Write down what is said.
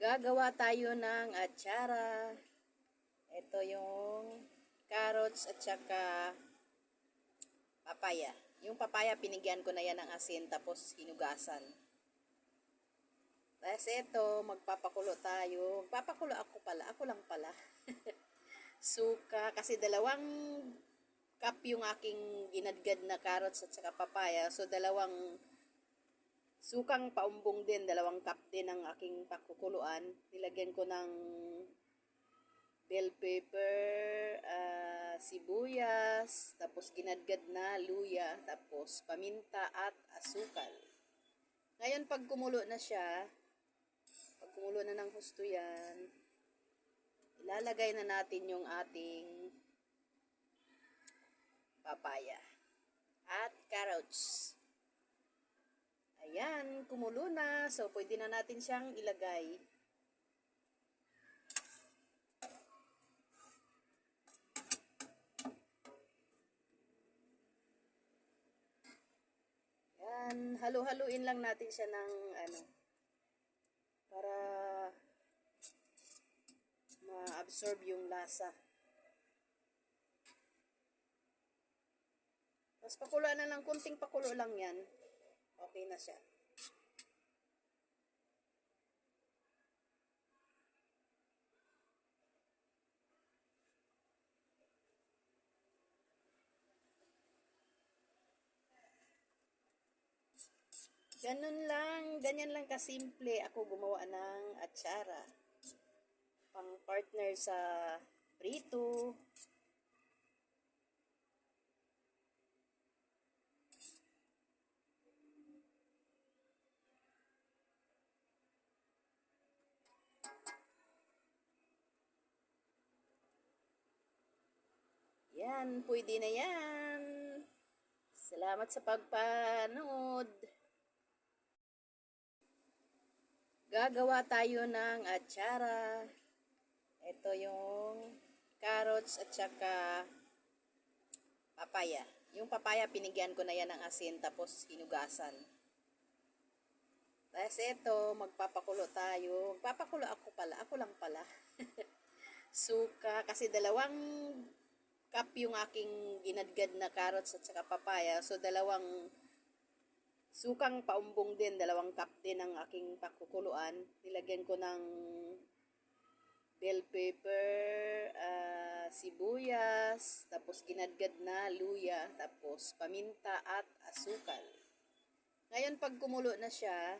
Gagawa tayo ng atsara. Ito yung carrots at saka papaya. Yung papaya, pinigyan ko na yan ng asin tapos hinugasan. Tapos ito, magpapakulo tayo. Magpapakulo ako lang pala. Suka, kasi 2 cup yung aking ginadgad na carrots at saka papaya. So 2 sukang paumbong din, 2 cup din ang aking pakukuluan. Nilagyan ko ng bell pepper, sibuyas, tapos ginadgad na luya, tapos paminta at asukal. Ngayon pag kumulo na siya, pag kumulo na ng husto yan, ilalagay na natin yung ating papaya at carrots. Ayan, kumulo na. So, pwede na natin siyang ilagay. Ayan, halu-haluin lang natin siya ng para ma-absorb yung lasa. Tapos pakuloan na lang, kunting pakulo lang yan. Okay na siya. Ganyan lang kasimple ako gumawa ng atsara. Pang partner sa prito. Yan, pwede na yan. Salamat sa pagpanood. Gagawa tayo ng atsara. Ito yung carrots at saka papaya. Yung papaya, pinigyan ko na yan ng asin tapos hinugasan. Tapos ito, magpapakulo tayo. Magpapakulo ako lang pala. Suka, kasi 2 cup yung aking ginadgad na carrots at saka papaya. So 2 sukang paumbong din, 2 cup din ang aking pakukuluan. Nilagyan ko ng bell pepper, sibuyas, tapos ginadgad na luya, tapos paminta at asukal. Ngayon pag kumulo na siya,